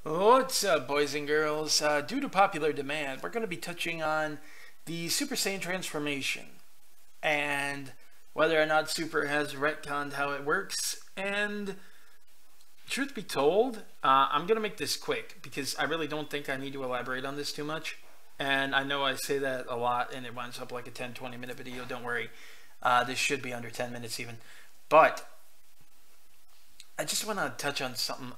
What's up, boys and girls? Due to popular demand, we're going to be touching on the Super Saiyan transformation and whether or not Super has retconned how it works. And truth be told, I'm going to make this quick because I really don't think I need to elaborate on this too much. And I know I say that a lot and it winds up like a 10-20 minute video. Don't worry. This should be under 10 minutes even. But I just want to touch on something.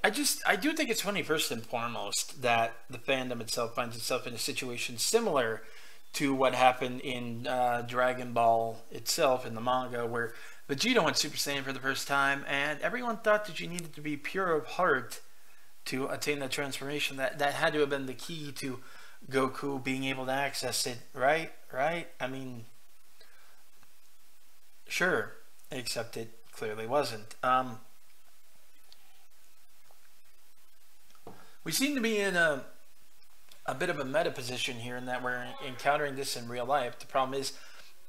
I do think it's funny, first and foremost, that the fandom itself finds itself in a situation similar to what happened in Dragon Ball itself in the manga, where Vegeta went Super Saiyan for the first time, and everyone thought that you needed to be pure of heart to attain that transformation. That had to have been the key to Goku being able to access it, right? Right? I mean, sure, except it clearly wasn't. We seem to be in a bit of a meta position here in that we're encountering this in real life. The problem is,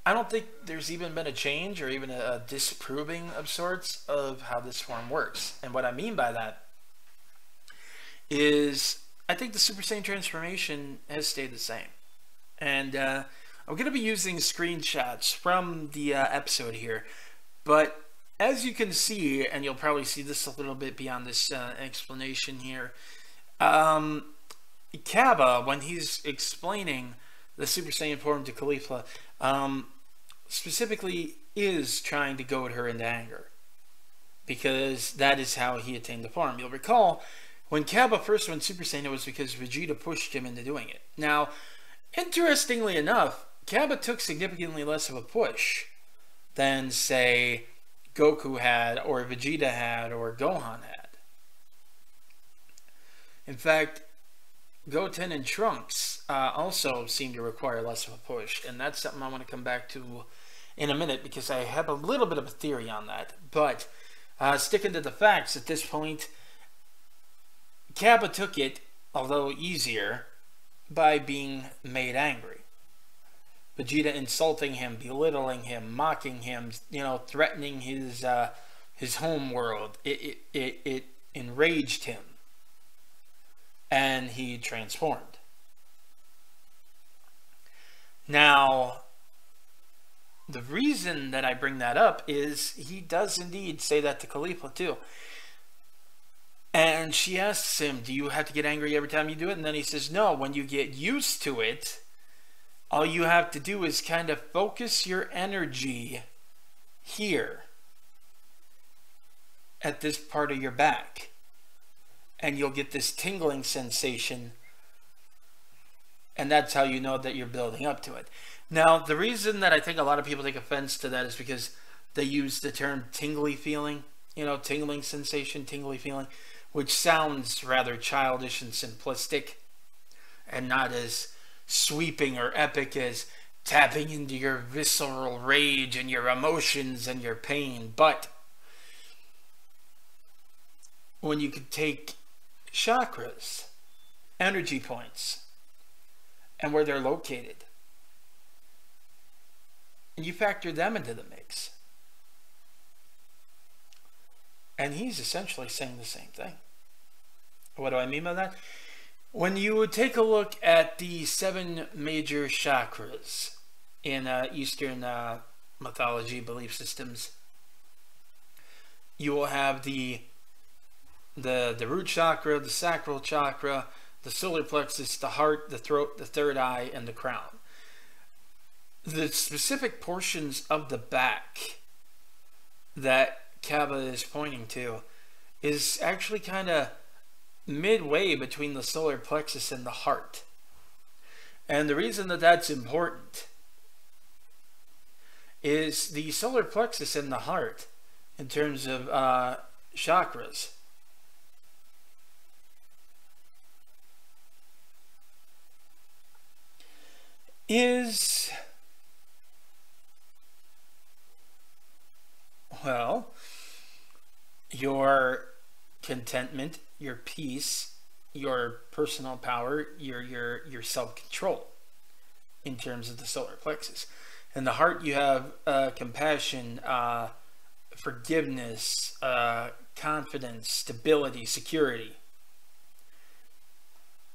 I don't think there's even been a change or even a disproving of sorts of how this form works. And what I mean by that is, I think the Super Saiyan transformation has stayed the same. And I'm going to be using screenshots from the episode here. But as you can see, and you'll probably see this a little bit beyond this explanation here, Cabba, when he's explaining the Super Saiyan form to Khalifa, specifically is trying to goad her into anger, because that is how he attained the form. You'll recall, when Cabba first went Super Saiyan, it was because Vegeta pushed him into doing it. Now, interestingly enough, Cabba took significantly less of a push than, say, Goku had, or Vegeta had, or Gohan had. In fact, Goten and Trunks also seem to require less of a push, and that's something I want to come back to in a minute because I have a little bit of a theory on that. But sticking to the facts at this point, Cabba took it, although easier, by being made angry. Vegeta insulting him, belittling him, mocking him, threatening his home world. It enraged him. And he transformed. Now, the reason that I bring that up is he does indeed say that to Khalifa too. And she asks him, do you have to get angry every time you do it? And then he says, no, when you get used to it, all you have to do is kind of focus your energy here at this part of your back. And you'll get this tingling sensation, and that's how you know that you're building up to it. Now, the reason that I think a lot of people take offense to that is because they use the term tingly feeling, tingling sensation, tingly feeling, which sounds rather childish and simplistic and not as sweeping or epic as tapping into your visceral rage and your emotions and your pain. But when you could take chakras, energy points, and where they're located, and you factor them into the mix, and he's essentially saying the same thing. What do I mean by that? When you would take a look at the 7 major chakras in Eastern mythology belief systems, you will have the root chakra, the sacral chakra, the solar plexus, the heart, the throat, the third eye, and the crown. The specific portions of the back that Cabba is pointing to is actually kind of midway between the solar plexus and the heart. And the reason that that's important is the solar plexus and the heart, in terms of chakras, is, well, your contentment, your peace, your personal power, your self-control in terms of the solar plexus. In the heart, you have compassion, forgiveness, confidence, stability, security.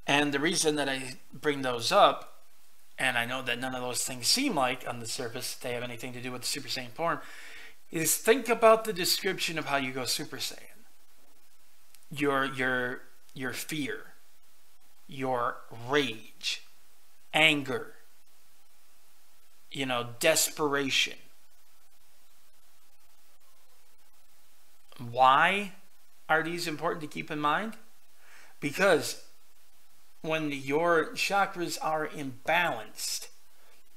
And the reason that I bring those up, and I know that none of those things seem like on the surface they have anything to do with the Super Saiyan form, is think about the description of how you go Super Saiyan. Your fear, your rage, anger, desperation. Why are these important to keep in mind? Because when your chakras are imbalanced,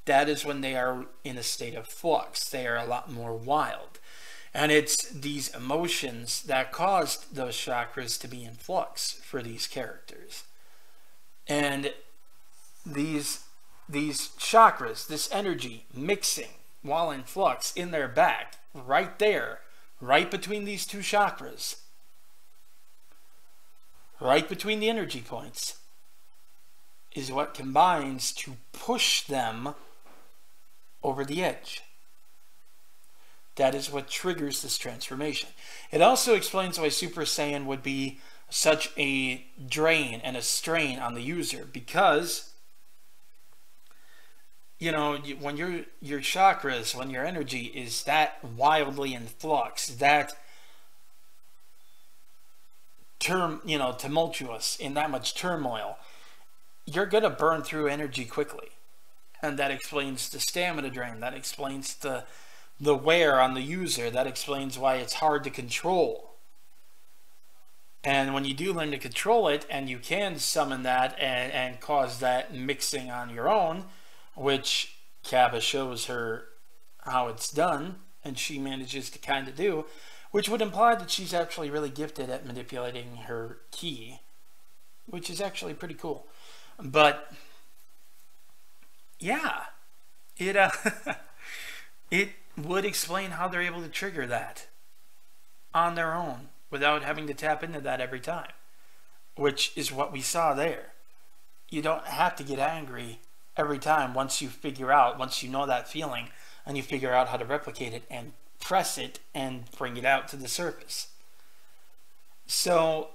that is when they are in a state of flux. They are a lot more wild. And it's these emotions that caused those chakras to be in flux for these characters. And these chakras, this energy mixing while in flux in their back, right there, right between these two chakras, right between the energy points, is what combines to push them over the edge. That is what triggers this transformation. It also explains why Super Saiyan would be such a drain and a strain on the user, because when your chakras, when your energy is that wildly in flux, that tumultuous, in that much turmoil, you're going to burn through energy quickly. And that explains the stamina drain. That explains the wear on the user. That explains why it's hard to control. And when you do learn to control it, and you can summon that and cause that mixing on your own, which Kappa shows her how it's done, and she manages to kind of do, which would imply that she's actually really gifted at manipulating her ki, which is actually pretty cool. But yeah, it would explain how they're able to trigger that on their own without having to tap into that every time, which is what we saw there. You don't have to get angry every time once you know that feeling, and you figure out how to replicate it and press it and bring it out to the surface. So,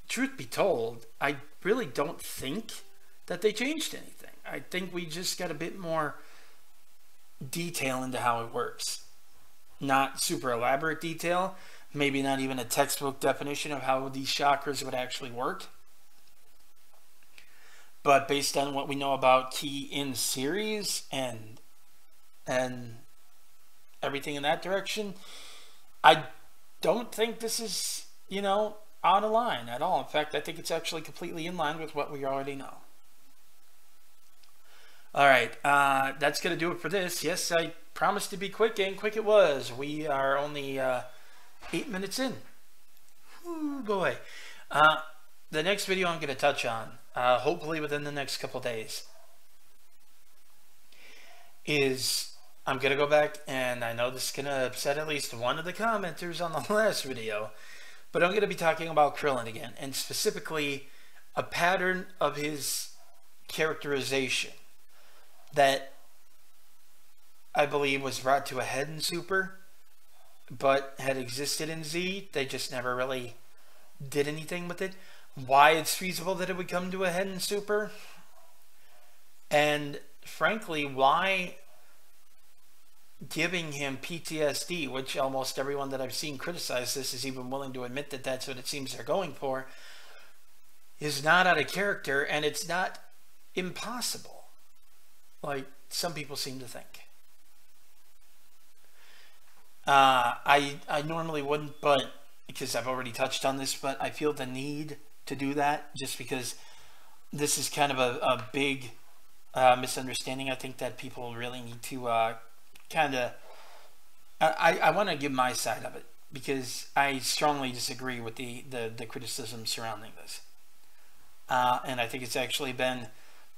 truth be told, I really don't think that they changed anything. I think we just got a bit more detail into how it works. Not super elaborate detail, maybe not even a textbook definition of how these chakras would actually work. But based on what we know about ki in series and everything in that direction, I don't think this is, out of line at all. In fact, I think it's actually completely in line with what we already know. All right, that's going to do it for this. Yes, I promised to be quick, and quick it was. We are only 8 minutes in. Ooh, boy. The next video I'm going to touch on, hopefully within the next couple days, is I'm going to go back, and I know this is going to upset at least one of the commenters on the last video, but I'm going to be talking about Krillin again, and specifically a pattern of his characterization that I believe was brought to a head in Super, but had existed in Z. They just never really did anything with it. Why it's feasible that it would come to a head in Super, and frankly, why giving him PTSD, which almost everyone that I've seen criticize this is even willing to admit that that's what it seems they're going for, is not out of character, and it's not impossible like some people seem to think. I normally wouldn't, but because I've already touched on this, but I feel the need to do that just because this is kind of a big misunderstanding. I think that people really need to I want to give my side of it, because I strongly disagree with the criticism surrounding this. And I think it's actually been,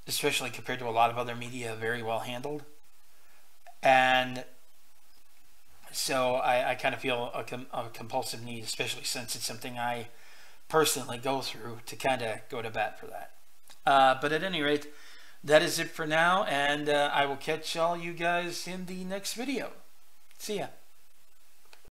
especially compared to a lot of other media, very well handled. And so I kind of feel a compulsive need, especially since it's something I personally go through, to kind of go to bat for that. But at any rate, that is it for now, and I will catch all you guys in the next video. See ya.